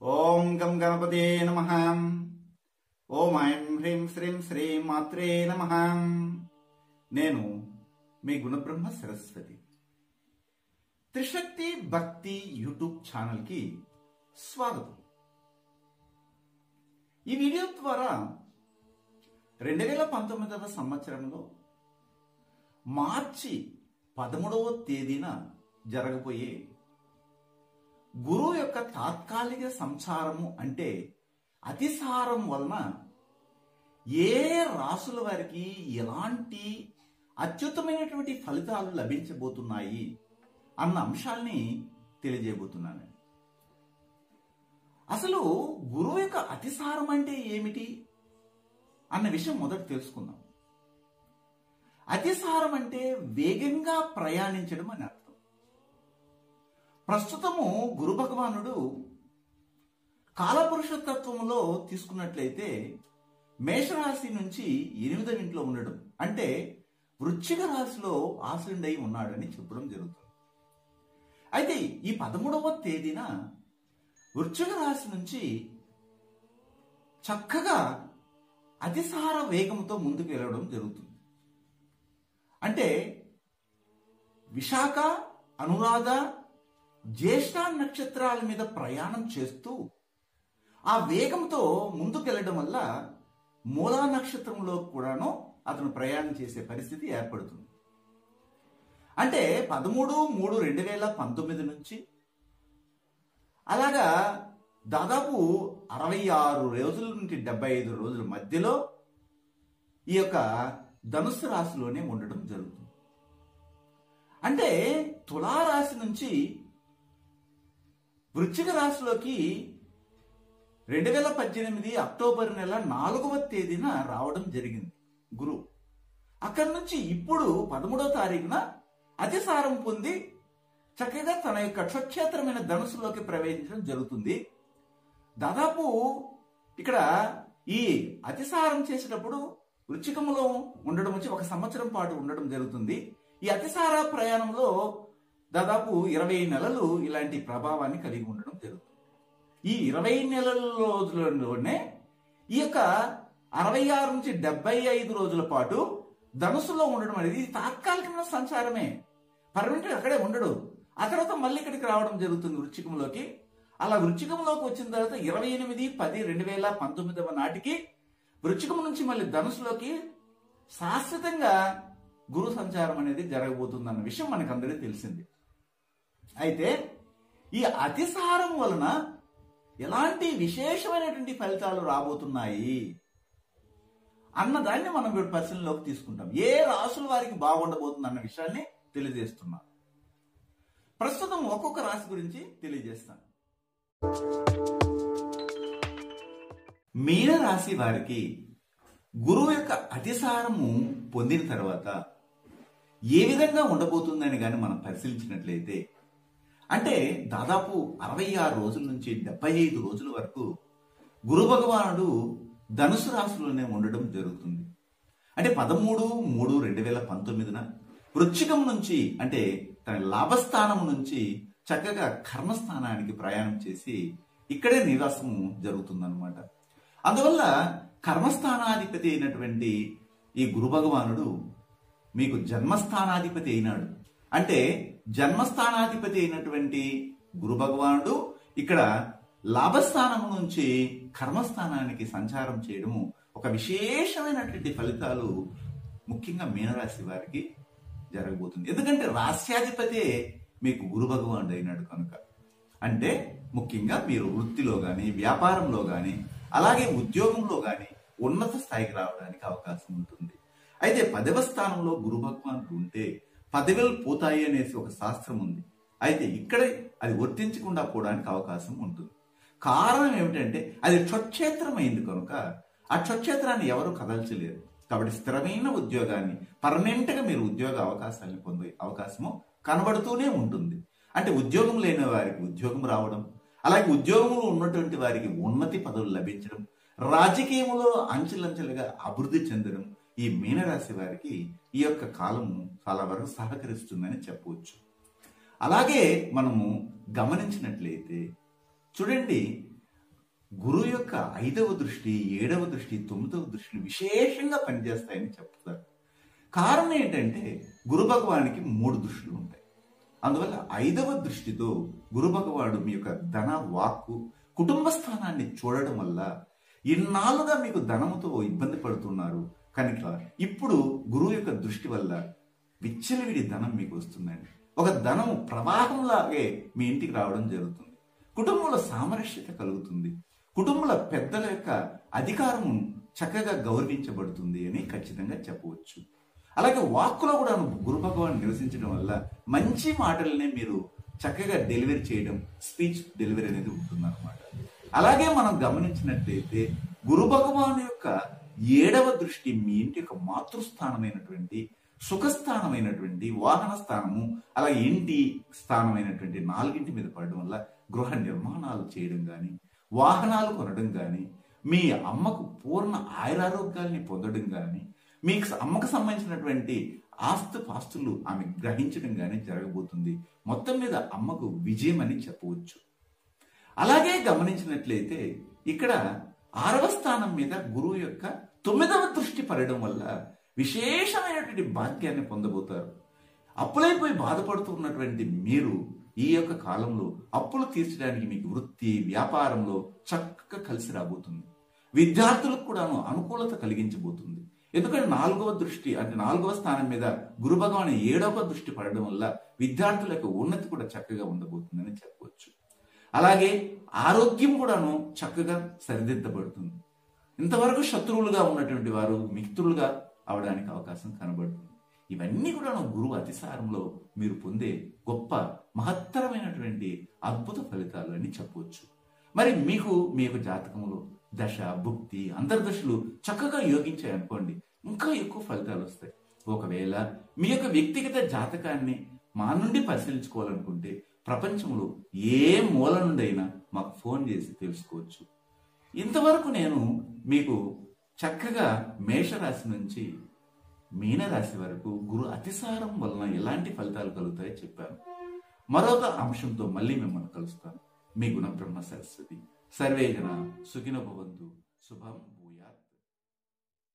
ఓం గం గణపతే నమః. ఓం ఐం హ్రీం శ్రీం శ్రీ మాత్రే నమః. నేను మీ గుణబ్రహ్మ సరస్వతి. త్రిశక్తి భక్తి యూట్యూబ్ ఛానల్ కి స్వాగతం. ఈ వీడియో ద్వారా 2019వ సంవత్సరంలో మార్చి 13వ తేదీన జరగబోయే గురువు యొక్క తాత్కాలిక సంచారము అంటే అతిసారం వలన ఏ రాసుల వారికి ఎలాంటి అత్యుత్తమైనటువంటి ఫలితాలు లభించబోతున్నాయి అన్న అంశాల్ని తెలియజేయబోతున్నాను. అసలు గురువు యొక్క అతిసారం అంటే ఏమిటి అన్న విషయం మొదట తెలుసుకుందాం. అతిసారం అంటే వేగంగా ప్రయాణించడం అని అర్థం. ప్రస్తుతము గురు భగవానుడు కాలపురుషతత్వంలో తీసుకున్నట్లయితే మేషరాశి నుంచి 8వ ఇంట్లో ఉండడం అంటే వృశ్చిక రాశిలో ఆసీనుడై ఉన్నాడని చెప్పడం జరుగుతుంది. అయితే ఈ 13వ తేదీన వృశ్చిక రాశి నుంచి చక్కగా అతిసార వేగంతో ముందుకు వెళ్ళడం జరుగుతుంది. అంటే విశాఖ, అనురాధ, జ్యేష్ఠ నక్షత్రాల మీద ప్రయాణం చేస్తూ ఆ వేగంతో ముందుకెళ్లడం వల్ల మూలా నక్షత్రంలో కూడాను అతను ప్రయాణం చేసే పరిస్థితి ఏర్పడుతుంది. అంటే 13/3/2019 నుంచి అలాగా దాదాపు 66 రోజుల నుండి 75 రోజుల మధ్యలో ఈ యొక్క ధనుస్సు రాశిలోనే ఉండడం జరుగుతుంది. అంటే తులారాశి నుంచి వృశ్చిక రాశిలోకి 2018 అక్టోబర్ నెల 4వ తేదీన రావడం జరిగింది గురువు. అక్కడి నుంచి ఇప్పుడు 13వ తారీఖున అతిసారం పొంది చక్కగా తన యొక్క స్వక్షేత్రమైన ధనుసులోకి ప్రవేశించడం జరుగుతుంది. దాదాపు ఇక్కడ ఈ అతిసారం చేసేటప్పుడు వృశ్చికంలో ఉండడం వచ్చి 1 సంవత్సరం పాటు ఉండడం జరుగుతుంది. ఈ అతిసార ప్రయాణంలో దాదాపు 20 నెలలు ఇలాంటి ప్రభావాన్ని కలిగి ఉండడం జరుగుతుంది. ఈ 20 నెలల రోజులలోనే ఈ యొక్క 66 నుంచి 75 రోజుల పాటు ధనుసులో ఉండడం అనేది తాత్కాలికమైన సంచారమే, పర్మనెంట్ అక్కడే ఉండడు. ఆ తర్వాత మళ్ళీ ఇక్కడికి రావడం జరుగుతుంది వృశ్చికంలోకి. అలా వృశ్చికంలోకి వచ్చిన తర్వాత 28/10/2019 నాటికి వృశ్చికం నుంచి మళ్ళీ ధనుసులోకి శాశ్వతంగా గురు సంచారం అనేది జరగబోతుంది అన్న విషయం మనకందరికీ తెలిసింది. అయితే ఈ అతిసారం వలన ఎలాంటి విశేషమైనటువంటి ఫలితాలు రాబోతున్నాయి అన్నదాన్ని మనం ఇప్పుడు పరిశీలనలోకి తీసుకుంటాం. ఏ రాసుల వారికి బాగుండబోతుంది అన్న విషయాన్ని తెలియజేస్తున్నాం. ప్రస్తుతం ఒక్కొక్క రాశి గురించి తెలియజేస్తాను. మీన రాశి వారికి గురువు యొక్క అతిసారము పొందిన తర్వాత ఏ విధంగా ఉండబోతుందని కానీ మనం పరిశీలించినట్లయితే అంటే దాదాపు 66 రోజుల నుంచి 75 రోజుల వరకు గురు భగవానుడు ధనుసు రాశిలోనే ఉండడం జరుగుతుంది. అంటే 13/3/2019 వృశ్చికం నుంచి అంటే తన లాభస్థానం నుంచి చక్కగా కర్మస్థానానికి ప్రయాణం చేసి ఇక్కడే నివాసం జరుగుతుందన్నమాట. అందువల్ల కర్మస్థానాధిపతి అయినటువంటి ఈ గురు భగవానుడు మీకు జన్మస్థానాధిపతి అయినాడు. అంటే జన్మస్థానాధిపతి అయినటువంటి గురు భగవానుడు ఇక్కడ లాభస్థానం నుంచి కర్మస్థానానికి సంచారం చేయడము ఒక విశేషమైనటువంటి ఫలితాలు ముఖ్యంగా మీనరాశి వారికి జరగబోతుంది. ఎందుకంటే రాశ్యాధిపతే మీకు గురు భగవానుడు అయినాడు కనుక. అంటే ముఖ్యంగా మీరు వృత్తిలో కానీ వ్యాపారంలో కానీ అలాగే ఉద్యోగంలో కానీ ఉన్నత స్థాయికి రావడానికి అవకాశం ఉంటుంది. అయితే 10వ స్థానంలో గురు భగవానుడు ఉంటే పదవులు పోతాయి అనేసి ఒక శాస్త్రం ఉంది. అయితే ఇక్కడ అది వర్తించకుండా పోవడానికి అవకాశం ఉంటుంది. కారణం ఏమిటంటే అది స్వక్షేత్రమైంది కనుక ఆ స్వక్షేత్రాన్ని ఎవరు కదల్చలేరు. కాబట్టి స్థిరమైన ఉద్యోగాన్ని పర్మనెంట్ గా మీరు ఉద్యోగ అవకాశాలను పొందే అవకాశము కనబడుతూనే ఉంటుంది. అంటే ఉద్యోగం లేని వారికి ఉద్యోగం రావడం, అలాగే ఉద్యోగంలో ఉన్నటువంటి వారికి ఉన్నతి పదవులు లభించడం, రాజకీయంలో అంచెలంచెలుగా అభివృద్ధి చెందడం ఈ మీనరాశి వారికి ఈ యొక్క కాలము చాలా వరకు సహకరిస్తుందని చెప్పవచ్చు. అలాగే మనము గమనించినట్లయితే చూడండి, గురువు యొక్క 5వ దృష్టి, 7వ దృష్టి, 9వ దృష్టిలు విశేషంగా పనిచేస్తాయని చెప్తారు. కారణం ఏంటంటే గురు భగవానికి 3 దృష్టిలు ఉంటాయి. అందువల్ల 5వ దృష్టితో గురు భగవానుడు మీ యొక్క ధన, వాక్కు, కుటుంబ స్థానాన్ని చూడడం వల్ల ఇన్నాళ్ళుగా మీకు ధనముతో ఇబ్బంది పడుతున్నారు కనుక ఇప్పుడు గురువు యొక్క దృష్టి వల్ల విచ్చలవిడి ధనం మీకు వస్తుందండి. ఒక ధనము ప్రవాహంలాగే మీ ఇంటికి రావడం జరుగుతుంది. కుటుంబంలో సామరస్యత కలుగుతుంది. కుటుంబంలో పెద్దల యొక్క అధికారము చక్కగా గౌరవించబడుతుంది అని ఖచ్చితంగా చెప్పవచ్చు. అలాగే వాక్కులో కూడా గురు భగవాన్ నివసించడం వల్ల మంచి మాటలనే మీరు చక్కగా డెలివరీ చేయడం, స్పీచ్ డెలివరీ అనేది ఉంటుందన్నమాట. అలాగే మనం గమనించినట్లయితే గురు భగవాన్ యొక్క 7వ దృష్టి మీ ఇంటి యొక్క మాతృస్థానమైనటువంటి, సుఖస్థానమైనటువంటి, వాహన స్థానము, అలాగే ఇంటి స్థానమైనటువంటి 4 మీద పడడం వల్ల గృహ నిర్మాణాలు చేయడం కానీ, వాహనాలు కొనడం కానీ, మీ అమ్మకు పూర్ణ ఆయురారోగ్యాల్ని పొందడం కానీ, మీకు అమ్మకు సంబంధించినటువంటి ఆస్తుపాస్తులు ఆమె గ్రహించడం కానీ జరగబోతుంది. మొత్తం మీద అమ్మకు విజయం అని చెప్పవచ్చు. అలాగే గమనించినట్లయితే ఇక్కడ 6వ స్థానం మీద గురువు యొక్క 9వ దృష్టి పడడం వల్ల విశేషమైనటువంటి భాగ్యాన్ని పొందబోతారు. అప్పులైపోయి బాధపడుతున్నటువంటి మీరు ఈ యొక్క కాలంలో అప్పులు తీర్చడానికి మీకు వృత్తి, వ్యాపారంలో చక్కగా కలిసి రాబోతుంది. విద్యార్థులకు కూడాను అనుకూలత కలిగించబోతుంది. ఎందుకంటే 4వ దృష్టి అంటే 4వ స్థానం మీద గురు భగవాన్ 7వ దృష్టి పడడం వల్ల విద్యార్థుల యొక్క ఉన్నతి కూడా చక్కగా ఉండబోతుందని చెప్పవచ్చు. అలాగే ఆరోగ్యం కూడాను చక్కగా సరిదిద్దబడుతుంది. ఇంతవరకు శత్రువులుగా ఉన్నటువంటి వారు మిత్రులుగా అవడానికి అవకాశం కనబడుతుంది. ఇవన్నీ కూడా గురువు అతిసారంలో మీరు పొందే గొప్ప మహత్తరమైనటువంటి అద్భుత ఫలితాలు అని చెప్పవచ్చు. మరి మీకు మీ యొక్క జాతకంలో దశ, భుక్తి, అంతర్దశలు చక్కగా యోగించాయనుకోండి, ఇంకా ఎక్కువ ఫలితాలు వస్తాయి. ఒకవేళ మీ యొక్క వ్యక్తిగత జాతకాన్ని మా నుండి పరిశీలించుకోవాలనుకుంటే ప్రపంచంలో ఏ మూల నుండైనా మాకు ఫోన్ చేసి తెలుసుకోవచ్చు. ఇంతవరకు నేను మీకు చక్కగా మేషరాశి నుంచి మీనరాశి వరకు గురు అతిసారం వలన ఎలాంటి ఫలితాలు కలుగుతాయో చెప్పాను. మరొక అంశంతో మళ్ళీ మిమ్మల్ని కలుస్తాను. మీ గుణ బ్రహ్మ సరస్వతి. సర్వే జన సుఖినో భవంతు. శుభం.